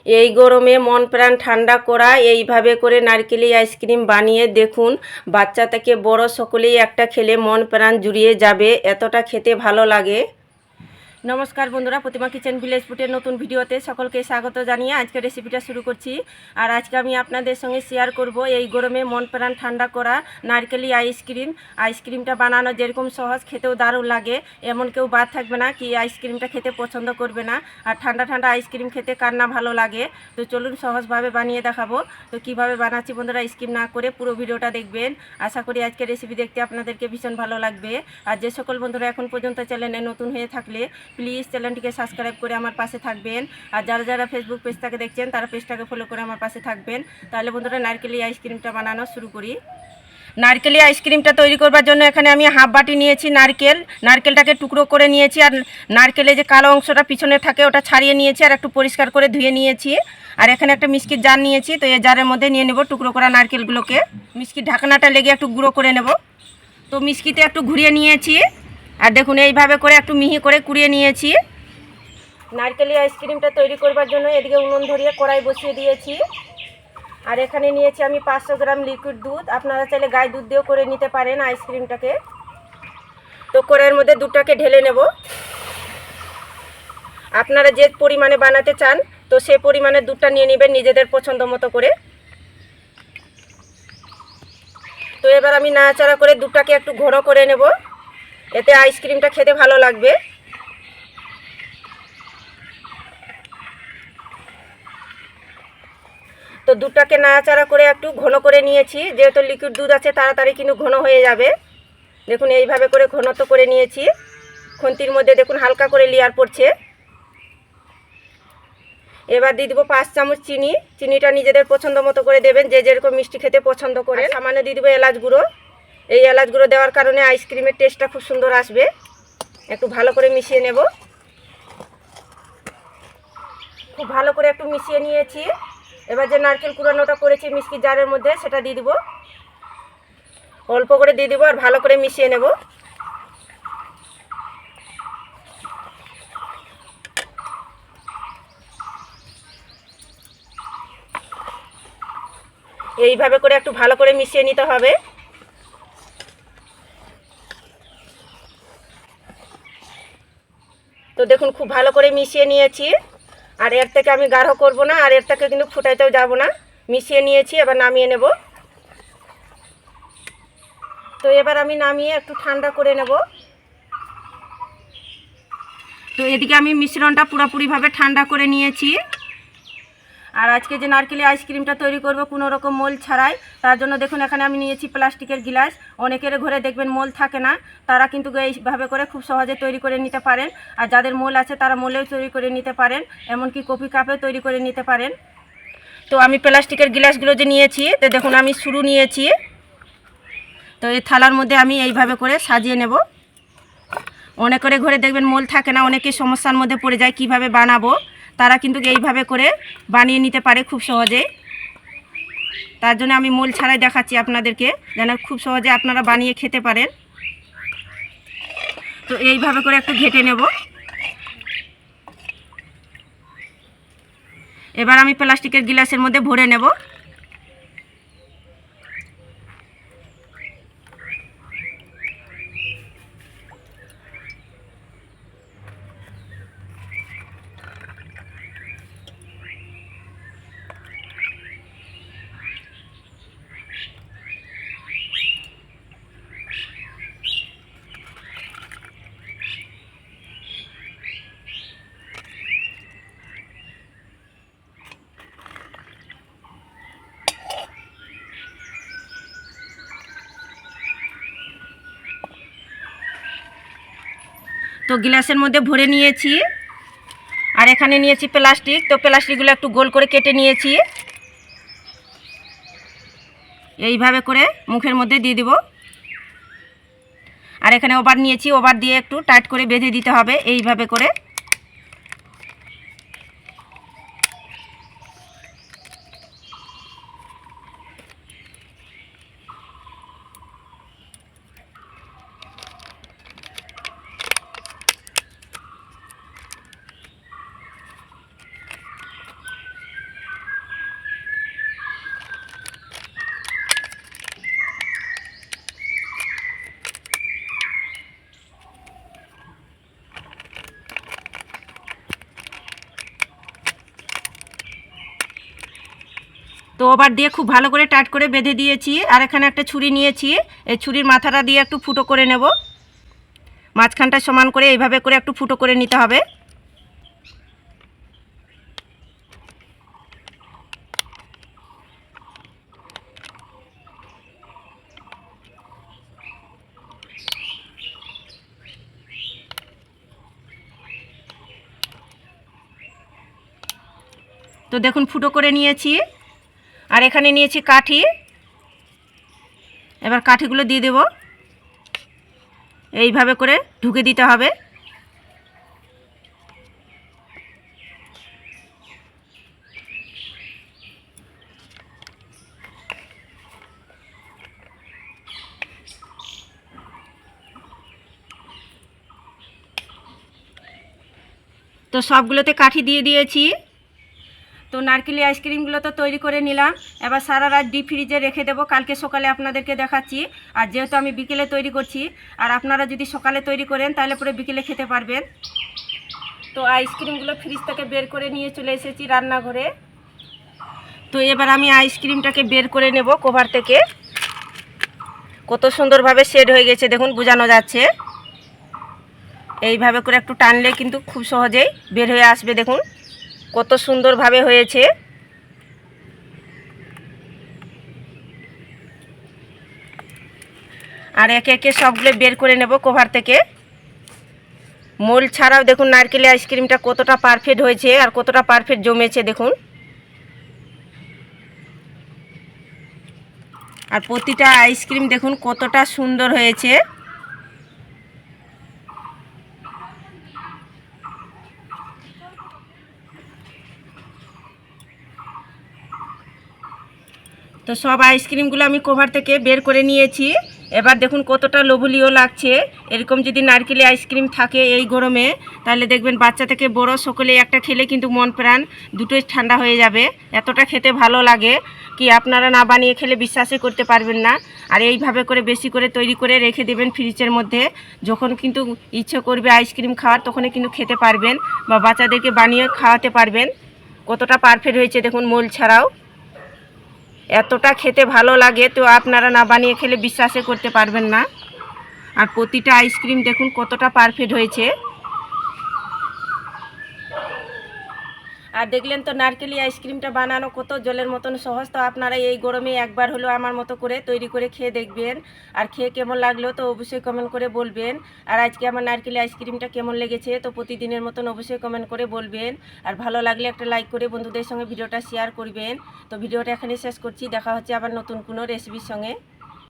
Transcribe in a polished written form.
এই গরমে মন প্রাণ ঠান্ডা করা এইভাবে করে নারকেলি আইসক্রিম বানিয়ে দেখুন। বাচ্চা থেকে বড় সকলেই একটা খেলে মন প্রাণ জুড়িয়ে যাবে, এতটা খেতে ভালো লাগে। নমস্কার বন্ধুরা, প্রতিমা কিচেন ভিলেজ ফুডের নতুন ভিডিওতে সকলকে স্বাগত জানিয়ে আজকে রেসিপিটা শুরু করছি। আর আজকে আমি আপনাদের সঙ্গে শেয়ার করব এই গরমে মন প্রাণ ঠান্ডা করা নারকেলি আইসক্রিমটা বানানো যেরকম সহজ, খেতেও দারুণ লাগে। এমন কেউ বাদ থাকবে না কি আইসক্রিমটা খেতে পছন্দ করবে না। আর ঠান্ডা ঠান্ডা আইসক্রিম খেতে কার না ভালো লাগে। তো চলুন সহজভাবে বানিয়ে দেখাবো। তো কিভাবে বানাচ্ছি বন্ধুরা, স্কিপ না করে পুরো ভিডিওটা দেখবেন। আশা করি আজকে রেসিপি দেখতে আপনাদেরকে ভীষণ ভালো লাগবে। আর যে সকল বন্ধুরা এখন পর্যন্ত চ্যানেলে নতুন হয়ে থাকলে প্লিজ চ্যানেলটিকে সাবস্ক্রাইব করে আমার পাশে থাকবেন। আর যারা যারা ফেসবুক পেজটাকে দেখছেন তারা পেজটাকে ফলো করে আমার পাশে থাকবেন। তাহলে বন্ধুরা নারকেলি আইসক্রিমটা বানানো শুরু করি। নারকেলি আইসক্রিমটা তৈরি করবার জন্য এখানে আমি হাফ বাটি নিয়েছি নারকেলটাকে টুকরো করে নিয়েছি। আর নারকেলের যে কালো অংশটা পিছনে থাকে ওটা ছাড়িয়ে নিয়েছি আর একটু পরিষ্কার করে ধুয়ে নিয়েছি। আর এখানে একটা মিষ্টির জার নিয়েছি, তো এই জারের মধ্যে নিয়ে নেব টুকরো করা নারকেলগুলোকে। মিষ্টির ঢাকনাটা লেগে একটু গুঁড়ো করে নেব। তো মিষ্টিতে একটু ঘুরিয়ে নিয়েছি আর দেখুন এইভাবে করে একটু মিহি করে কুড়িয়ে নিয়েছি। নারকেলি আইসক্রিমটা তৈরি করবার জন্য এদিকে উনুন ধরিয়ে কড়াই বসিয়ে দিয়েছি। আর এখানে নিয়েছি আমি 500 গ্রাম লিকুইড দুধ। আপনারা চাইলে গায়ে দুধ দিয়েও করে নিতে পারেন আইসক্রিমটাকে। তো কড়াইয়ের মধ্যে দুধটাকে ঢেলে নেব। আপনারা যে পরিমাণে বানাতে চান তো সেই পরিমাণে দুধটা নিয়ে নেবেন নিজেদের পছন্দ মতো করে। তো এবার আমি নাড়াচাড়া করে দুধটাকে একটু ঘন করে নেব, এতে আইসক্রিমটা খেতে ভালো লাগবে। তো দুধটাকে নাড়াচাড়া করে একটু ঘন করে নিয়েছি, যেহেতু লিকুইড দুধ আছে তাড়াতাড়ি কিন্তু ঘন হয়ে যাবে। দেখুন এইভাবে করে ঘনত্ব করে নিয়েছি। খুন্তির মধ্যে দেখুন হালকা করে লেয়ার পড়ছে। এবার দিয়ে দেবো 5 চামচ চিনি। চিনিটা নিজেদের পছন্দ মতো করে দেবেন, যে যেরকম মিষ্টি খেতে পছন্দ করে। সামান্য দিয়ে দেবো এলাচ গুঁড়ো। এই এলাচ গুঁড়ো দেওয়ার কারণে আইসক্রিমের টেস্টটা খুব সুন্দর আসবে। একটু ভালো করে মিশিয়ে নেব। খুব ভালো করে একটু মিশিয়ে নিয়েছি। এবার যে নারকেল কুড়ানোটা করেছি মিষ্টির জারের মধ্যে সেটা দিয়ে দেবো। অল্প করে দিয়ে দেবো আর ভালো করে মিশিয়ে নেব। এইভাবে করে একটু ভালো করে মিশিয়ে নিতে হবে। তো দেখুন খুব ভালো করে মিশিয়ে নিয়েছি। আর এর থেকে আমি গাঢ় করব না, আর এর থেকে কিন্তু ফুটাইতেও যাব না। মিশিয়ে নিয়েছি, এবার নামিয়ে নেব। তো এবার আমি নামিয়ে একটু ঠান্ডা করে নেব। তো এদিকে আমি মিশ্রণটা পুরোপুরিভাবে ঠান্ডা করে নিয়েছি। আর আজকে যে নারকেলি আইসক্রিমটা তৈরি করব কোনো রকম মোল ছাড়াই, তার জন্য দেখুন এখানে আমি নিয়েছি প্লাস্টিকের গ্লাস। অনেকের ঘরে দেখবেন মোল থাকে না, তারা কিন্তু এইভাবে করে খুব সহজে তৈরি করে নিতে পারেন। আর যাদের মোল আছে তারা মোলেও তৈরি করে নিতে পারেন, এমনকি কফি কাপেও তৈরি করে নিতে পারেন। তো আমি প্লাস্টিকের গ্লাসগুলো যে নিয়েছি, তো দেখুন আমি শুরু নিয়েছি। তো এই থালার মধ্যে আমি এইভাবে করে সাজিয়ে নেব। অনেকের ঘরে দেখবেন মোল থাকে না, অনেকে সমস্যার মধ্যে পড়ে যায় কিভাবে বানাবো। তারা কিন্তু এইভাবে করে বানিয়ে নিতে পারে খুব সহজে। তার জন্য আমি মোল ছাড়াই দেখাচ্ছি আপনাদেরকে, যেন খুব সহজে আপনারা বানিয়ে খেতে পারেন। তো এইভাবে করে একটু ঘেটে নেব। এবার আমি প্লাস্টিকের গ্লাসের মধ্যে ভরে নেব। তো গ্লাসের মধ্যে ভরে নিয়েছি। আর এখানে নিয়েছি প্লাস্টিক। তো প্লাস্টিকগুলো একটু গোল করে কেটে নিয়েছি। এইভাবে করে মুখের মধ্যে দিয়ে দিব। আর এখানে ওভার নিয়েছি, ওভার দিয়ে একটু টাইট করে বেঁধে দিতে হবে এইভাবে করে। তো ওভার দিয়ে খুব ভালো করে টাইট করে বেঁধে দিয়েছি। আর এখানে একটা ছুরি নিয়েছি, এই ছুরির মাথাটা দিয়ে একটু ফুটো করে নেব। মাঝখানটা সমান করে এইভাবে করে একটু ফুটো করে নিতে হবে। তো দেখুন ফুটো করে নিয়েছি। আর এখানে নিয়েছি কাঠি, এবার কাঠিগুলো দিয়ে দেব। এইভাবে করে ঢুকে দিতে হবে। তো সবগুলোতে কাঠি দিয়ে দিয়েছি। তো নারকেলি আইসক্রিমগুলো তো তৈরি করে নিলাম। এবার সারা রাত ডিপ ফ্রিজে রেখে দেবো, কালকে সকালে আপনাদেরকে দেখাচ্ছি। আর যেহেতু আমি বিকেলে তৈরি করছি, আর আপনারা যদি সকালে তৈরি করেন তাহলে পরে বিকেলে খেতে পারবেন। তো আইসক্রিমগুলো ফ্রিজ থেকে বের করে নিয়ে চলে এসেছি রান্নাঘরে। তো এবার আমি আইসক্রিমটাকে বের করে নেব কভার থেকে। কত সুন্দরভাবে শেড হয়ে গেছে দেখুন, বোঝানো যাচ্ছে। এইভাবে করে একটু টানলে কিন্তু খুব সহজেই বের হয়ে আসবে। দেখুন কত সুন্দরভাবে হয়েছে। আর একে একে সবগুলো বের করে নেব কভার থেকে। মোল ছাড়াও দেখুন নারকেলের আইসক্রিমটা কতটা পারফেক্ট হয়েছে আর কতটা পারফেক্ট জমেছে দেখুন। আর প্রতিটা আইসক্রিম দেখুন কতটা সুন্দর হয়েছে। তো সব আইসক্রিমগুলো আমি কভার থেকে বের করে নিয়েছি। এবার দেখুন কতটা লোভনীয় লাগছে। এরকম যদি নারকেলি আইসক্রিম থাকে এই গরমে, তাহলে দেখবেন বাচ্চা থেকে বড় সকলে একটা খেলে কিন্তু মন প্রাণ দুটোই ঠান্ডা হয়ে যাবে। এতটা খেতে ভালো লাগে কি আপনারা না বানিয়ে খেলে বিশ্বাসই করতে পারবেন না। আর এইভাবে করে বেশি করে তৈরি করে রেখে দেবেন ফ্রিজের মধ্যে। যখন কিন্তু ইচ্ছে করবে আইসক্রিম খাওয়ার তখনই কিন্তু খেতে পারবেন বা বাচ্চাদেরকে বানিয়ে খাওয়াতে পারবেন। কতটা পারফেক্ট হয়েছে দেখুন মোল ছাড়াও। এতটা খেতে ভালো লাগে তো আপনারা না বানিয়ে খেলে বিশ্বাসই করতে পারবেন না। আর প্রতিটা আইসক্রিম দেখুন কতটা পারফেক্ট হয়েছে। আর দেখলেন তো নারকেলি আইসক্রিমটা বানানো কত জলের মতন সহজ। তো আপনারা এই গরমে একবার হলেও আমার মতো করে তৈরি করে খেয়ে দেখবেন। আর খেয়ে কেমন লাগলো তো অবশ্যই কমেন্ট করে বলবেন। আর আজকে আমার নারকেলি আইসক্রিমটা কেমন লেগেছে তো প্রতিদিনের মতন অবশ্যই কমেন্ট করে বলবেন। আর ভালো লাগলে একটা লাইক করে বন্ধুদের সঙ্গে ভিডিওটা শেয়ার করবেন। তো ভিডিওটা এখানে শেষ করছি, দেখা হচ্ছে আবার নতুন কোনো রেসিপির সঙ্গে।